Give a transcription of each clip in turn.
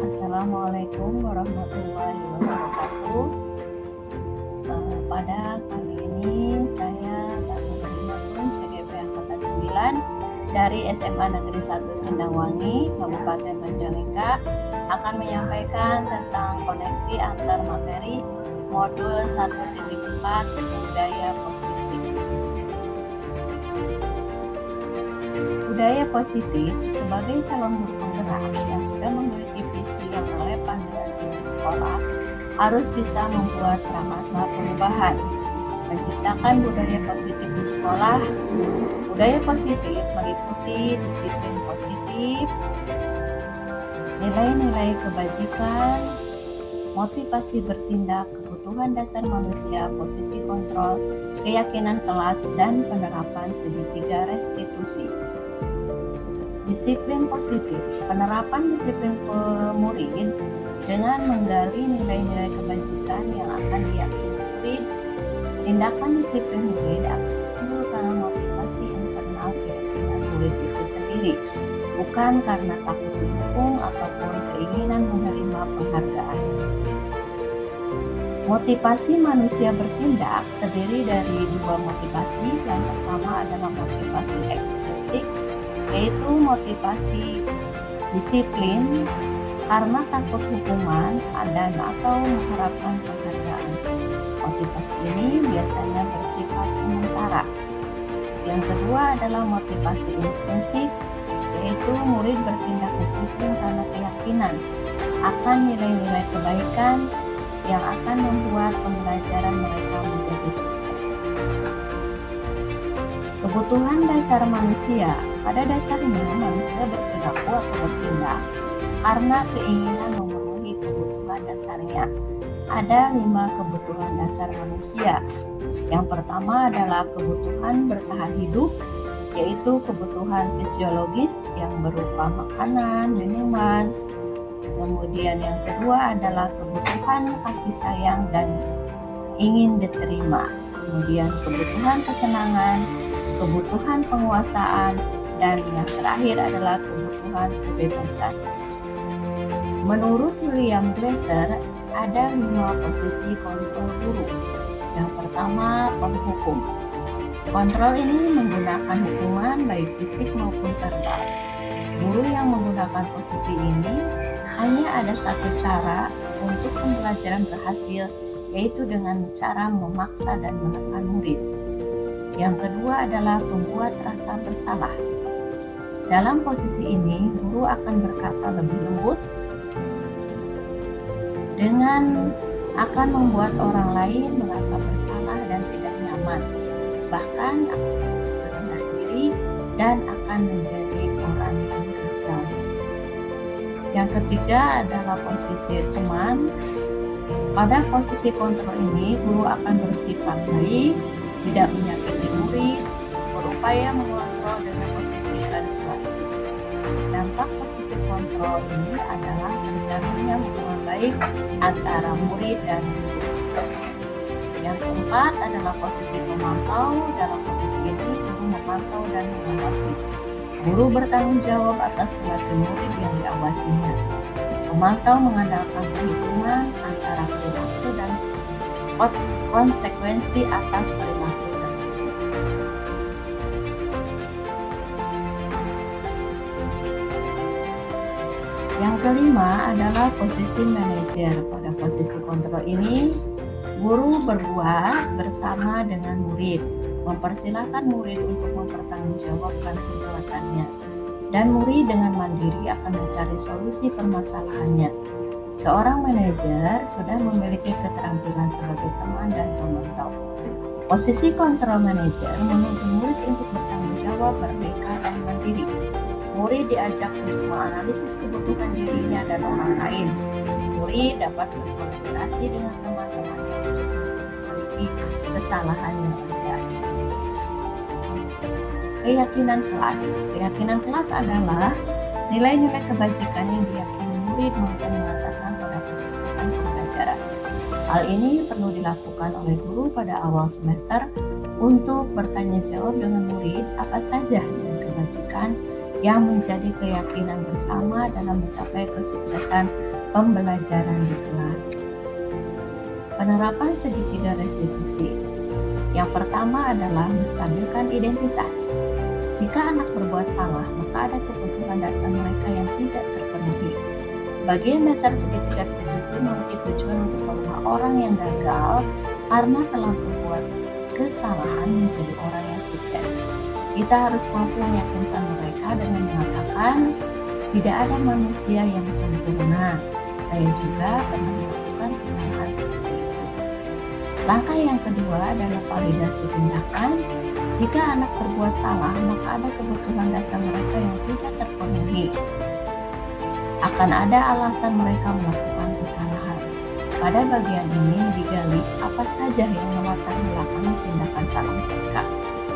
Assalamualaikum warahmatullahi wabarakatuh. Pada kali ini saya Tatu Berimatun CGP Angkatan 9 dari SMA Negeri 1 Sindangwangi, Kabupaten Majalengka akan menyampaikan tentang koneksi antar materi modul 1.4 budaya positif. Budaya positif sebagai calon guru penggerak yang sudah memiliki visi yang relevan dengan visi sekolah harus bisa membuat pramasna perubahan, menciptakan budaya positif di sekolah. Budaya positif meliputi disiplin positif, nilai-nilai kebajikan, motivasi bertindak, kebutuhan dasar manusia, posisi kontrol, keyakinan kelas, dan penerapan segitiga restitusi. Disiplin positif, penerapan disiplin murid dengan menggali nilai-nilai kebajikan yang akan diyakini murid. Tindakan disiplin murid akan timbul karena motivasi internal keyakinan murid itu sendiri, bukan karena takut dihukum ataupun keinginan menerima penghargaan. Motivasi manusia bertindak terdiri dari dua motivasi. Yang pertama adalah motivasi ekstrinsik, yaitu motivasi disiplin karena takut hukuman dan atau mengharapkan penghargaan. Motivasi ini biasanya bersifat sementara. Yang kedua adalah motivasi intrinsik, yaitu murid bertindak disiplin karena keyakinan akan nilai-nilai kebaikan yang akan membuat pembelajaran mereka menjadi sukses. Kebutuhan dasar manusia. Pada dasarnya manusia berperilaku atau bertindak karena keinginan memenuhi kebutuhan dasarnya. Ada 5 kebutuhan dasar manusia. Yang pertama adalah kebutuhan bertahan hidup, yaitu kebutuhan fisiologis yang berupa makanan, minuman. Kemudian yang kedua adalah kebutuhan kasih sayang dan ingin diterima. Kemudian kebutuhan kesenangan, kebutuhan penguasaan, dan yang terakhir adalah kebutuhan kebebasan. Menurut William Glasser, ada 5 posisi kontrol guru. Yang pertama, penghukum. Kontrol ini menggunakan hukuman baik fisik maupun verbal. Guru yang menggunakan posisi ini hanya ada satu cara untuk pembelajaran berhasil, yaitu dengan cara memaksa dan menekan murid. Yang kedua adalah pembuat rasa bersalah. Dalam posisi ini, guru akan berkata lebih lembut dengan akan membuat orang lain merasa bersalah dan tidak nyaman, bahkan akan merendah diri dan akan menjadi orang yang gagal. Yang ketiga adalah posisi teman. Pada posisi kontrol ini, guru akan bersifat baik, tidak menyakiti murid, berupaya mengontrol dengan posisi persuasi. Dampak posisi kontrol ini adalah terjalinnya hubungan baik antara murid dan guru. Yang keempat adalah posisi pemantau. Dalam posisi ini, guru memantau dan mengawasi. Guru bertanggung jawab atas perilaku murid yang diawasinya. Pemantau mengandalkan perhitungan antara perilaku dan konsekuensi atas perilaku tersebut. Yang kelima adalah posisi manajer. Pada posisi kontrol ini, guru berbuat bersama dengan murid, mempersilahkan murid untuk mempertanggungjawabkan perbuatannya, dan murid dengan mandiri akan mencari solusi permasalahannya. Seorang manajer sudah memiliki keterampilan sebagai teman dan pemantau. Posisi kontrol manajer menuntut murid untuk bertanggung jawab, merdeka, dan mandiri. Murid diajak untuk menganalisis kebutuhan dirinya dan orang lain. Murid dapat berkolaborasi dengan teman-temannya untuk memperbaiki kesalahan yang ada. Keyakinan kelas. Keyakinan kelas adalah nilai-nilai kebajikan yang diyakini murid mampu mengantarkan pada kesuksesan pembelajaran. Hal ini perlu dilakukan oleh guru pada awal semester untuk bertanya jawab dengan murid apa saja nilai kebajikan yang menjadi keyakinan bersama dalam mencapai kesuksesan pembelajaran di kelas. Penerapan segitiga restitusi. Yang pertama adalah menstabilkan identitas. Jika anak berbuat salah, maka ada kebutuhan dasar mereka yang tidak terpenuhi. Bagian dasar segitiga restitusi memiliki tujuan untuk mengubah orang yang gagal karena telah berbuat kesalahan menjadi orang yang sukses. Kita harus mampu meyakinkan mereka dengan mengatakan, tidak ada manusia yang sempurna. Saya juga pernah melakukan kesalahan seperti itu. Langkah yang kedua adalah validasi tindakan. Jika anak berbuat salah, maka ada kebutuhan dasar mereka yang tidak terpenuhi. Akan ada alasan mereka melakukan kesalahan. Pada bagian ini digali apa saja yang melatar belakangi tindakan salah mereka,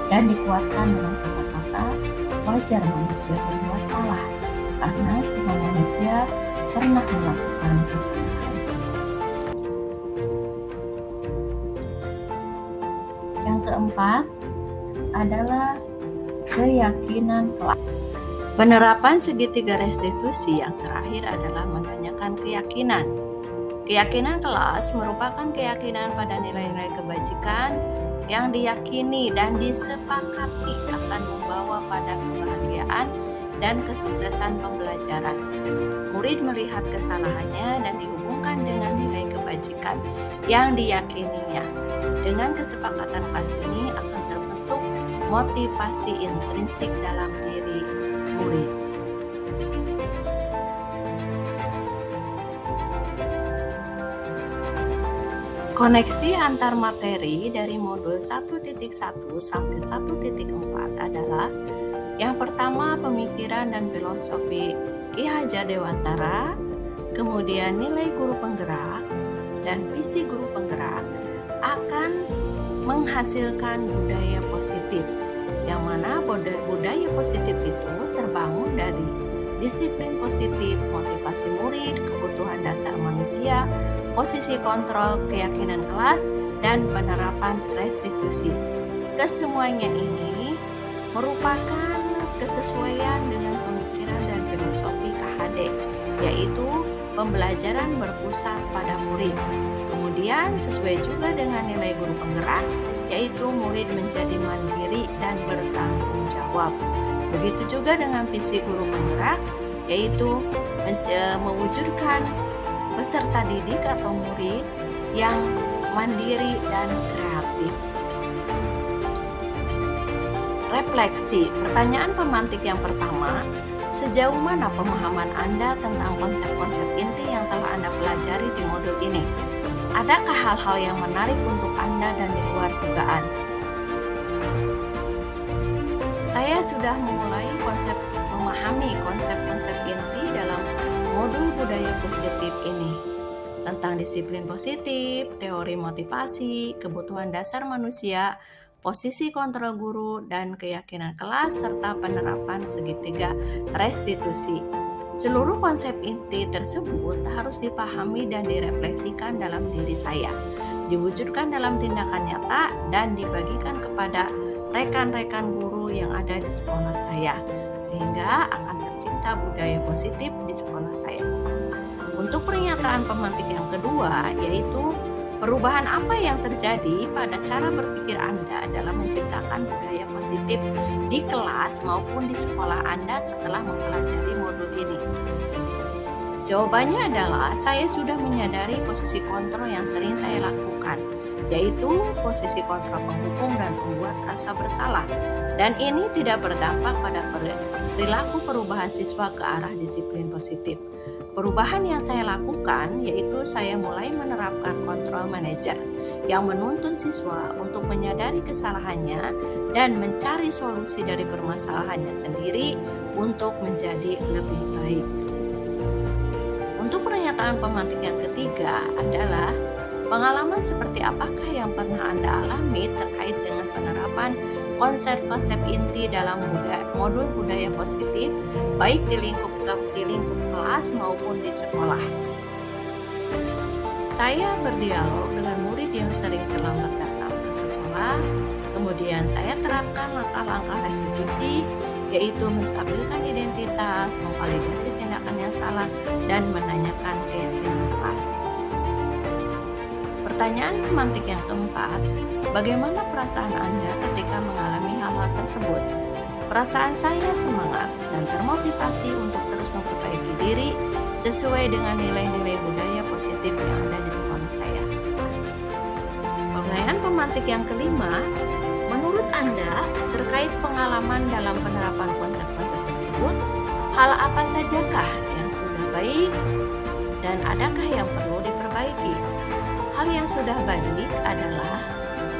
dan dikuatkan dengan kata-kata wajar manusia berbuat salah, karena semua manusia pernah melakukan kesalahan. Yang keempat adalah keyakinan kelas. Penerapan segitiga restitusi yang terakhir adalah menanyakan keyakinan. Keyakinan kelas merupakan keyakinan pada nilai-nilai kebajikan yang diyakini dan disepakati akan membawa pada kebahagiaan dan kesuksesan pembelajaran. Murid melihat kesalahannya dan dihubungkan dengan nilai kebajikan yang diyakininya. Dengan kesepakatan kelas ini akan terbentuk motivasi intrinsik dalam diri murid. Koneksi antar materi dari modul 1.1 sampai 1.4 adalah yang pertama pemikiran dan filosofi Ki Hajar Dewantara, kemudian nilai guru penggerak dan visi guru penggerak akan menghasilkan budaya positif, yang mana budaya positif itu terbangun dari disiplin positif, motivasi murid, kebutuhan dasar manusia, posisi kontrol, keyakinan kelas, dan penerapan restitusi. Kesemuanya ini merupakan kesesuaian dengan pemikiran dan filosofi KHD, yaitu pembelajaran berpusat pada murid. Kemudian sesuai juga dengan nilai guru penggerak, yaitu murid menjadi mandiri dan bertanggung jawab. Begitu juga dengan visi guru penggerak, yaitu mewujudkan peserta didik atau murid yang mandiri dan kreatif. Refleksi. Pertanyaan pemantik yang pertama, sejauh mana pemahaman Anda tentang konsep-konsep inti yang telah Anda pelajari di modul ini? Adakah hal-hal yang menarik untuk Anda dan di luar dugaan? Saya sudah memulai memahami konsep-konsep inti dalam modul budaya positif ini, tentang disiplin positif, teori motivasi, kebutuhan dasar manusia, posisi kontrol guru, dan keyakinan kelas, serta penerapan segitiga restitusi. Seluruh konsep inti tersebut harus dipahami dan direfleksikan dalam diri saya, diwujudkan dalam tindakan nyata, dan dibagikan kepada rekan-rekan guru yang ada di sekolah saya, sehingga akan tercipta budaya positif di sekolah saya. Untuk pernyataan pemantik yang kedua, yaitu perubahan apa yang terjadi pada cara berpikir Anda dalam menciptakan budaya positif di kelas maupun di sekolah Anda setelah mempelajari modul ini? Jawabannya adalah saya sudah menyadari posisi kontrol yang sering saya lakukan, yaitu posisi kontrol penghukum dan pembuat rasa bersalah, dan ini tidak berdampak pada perilaku perubahan siswa ke arah disiplin positif. Perubahan yang saya lakukan yaitu saya mulai menerapkan kontrol manajer yang menuntun siswa untuk menyadari kesalahannya dan mencari solusi dari permasalahannya sendiri untuk menjadi lebih baik. Untuk pernyataan pemantik yang ketiga adalah pengalaman seperti apakah yang pernah Anda alami terkait dengan penerapan konsep-konsep inti dalam modul budaya positif, baik di lingkup kelas maupun di sekolah. Saya berdialog dengan murid yang sering terlambat datang ke sekolah, kemudian saya terapkan langkah-langkah restitusi yaitu menstabilkan identitas, memvalidasi tindakan yang salah, dan menanyakan keyakinan kelas. Pertanyaan pemantik yang keempat, bagaimana perasaan Anda ketika mengalami hal-hal tersebut? Perasaan saya semangat dan termotivasi untuk terus memperbaiki diri sesuai dengan nilai-nilai budaya positif yang ada di sekolah saya. Pertanyaan pemantik yang kelima, menurut Anda terkait pengalaman dalam penerapan konsep-konsep tersebut, hal apa sajakah yang sudah baik dan adakah yang perlu diperbaiki? Hal yang sudah baik adalah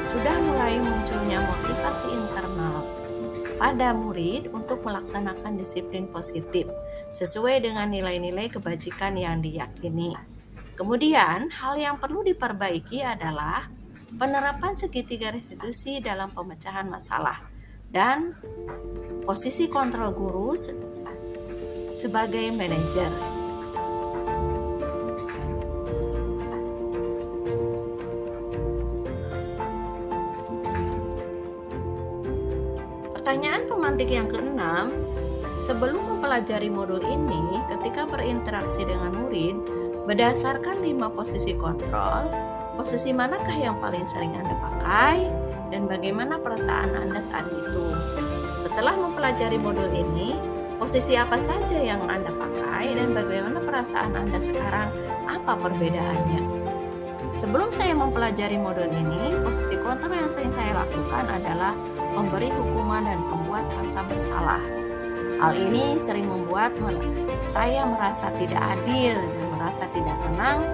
sudah mulai munculnya motivasi internal pada murid untuk melaksanakan disiplin positif sesuai dengan nilai-nilai kebajikan yang diyakini. Kemudian, hal yang perlu diperbaiki adalah penerapan segitiga restitusi dalam pemecahan masalah dan posisi kontrol guru sebagai manajer. Pertanyaan pemantik yang keenam, sebelum mempelajari modul ini, ketika berinteraksi dengan murid, berdasarkan 5 posisi kontrol, posisi manakah yang paling sering Anda pakai, dan bagaimana perasaan Anda saat itu? Setelah mempelajari modul ini, posisi apa saja yang Anda pakai, dan bagaimana perasaan Anda sekarang? Apa perbedaannya? Sebelum saya mempelajari modul ini, posisi kontrol yang sering saya lakukan adalah memberi hukuman dan membuat rasa bersalah. Hal ini sering membuat saya merasa tidak adil dan merasa tidak tenang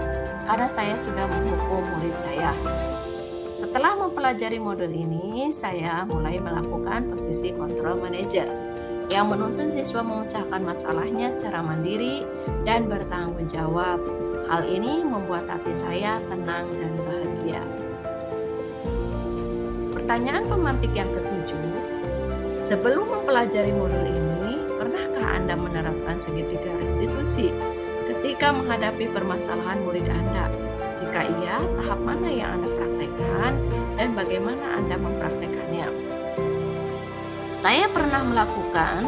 karena saya sudah menghukum murid saya. Setelah mempelajari modul ini, saya mulai melakukan posisi kontrol manajer yang menuntun siswa memecahkan masalahnya secara mandiri dan bertanggung jawab. Hal ini membuat hati saya tenang dan bahagia. Pertanyaan pemantik yang ketujuh, sebelum mempelajari modul ini, pernahkah Anda menerapkan segitiga restitusi ketika menghadapi permasalahan murid Anda? Jika iya, tahap mana yang Anda praktekkan dan bagaimana Anda mempraktekannya? Saya pernah melakukan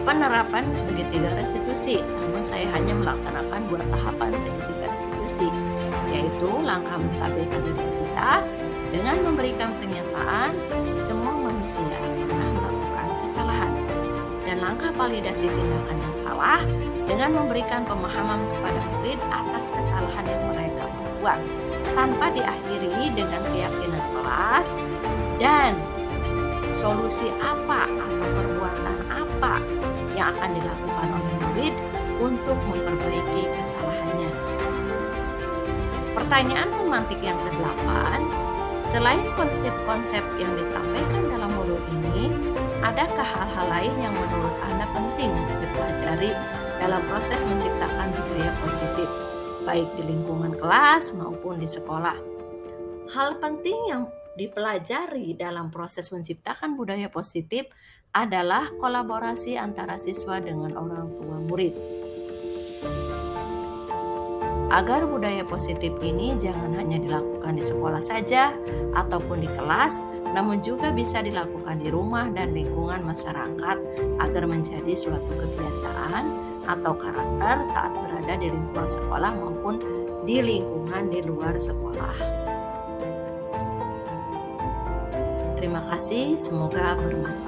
penerapan segitiga restitusi, namun saya hanya melaksanakan 2 tahapan segitiga restitusi, yaitu langkah menstabilkan identitas dengan memberikan pernyataan semua manusia pernah melakukan kesalahan, dan langkah validasi tindakan yang salah dengan memberikan pemahaman kepada murid atas kesalahan yang mereka perbuat tanpa diakhiri dengan keyakinan kelas dan solusi apa atau perbuatan apa yang akan dilakukan oleh murid untuk memperbaiki kesalahannya. Pertanyaan pemantik yang ke-8, selain konsep-konsep yang disampaikan dalam modul ini, adakah hal-hal lain yang menurut Anda penting untuk dipelajari dalam proses menciptakan budaya positif, baik di lingkungan kelas maupun di sekolah? Hal penting yang dipelajari dalam proses menciptakan budaya positif adalah kolaborasi antara siswa dengan orang tua murid. Agar budaya positif ini jangan hanya dilakukan di sekolah saja ataupun di kelas, namun juga bisa dilakukan di rumah dan lingkungan masyarakat agar menjadi suatu kebiasaan atau karakter saat berada di lingkungan sekolah maupun di lingkungan di luar sekolah. Terima kasih, semoga bermanfaat.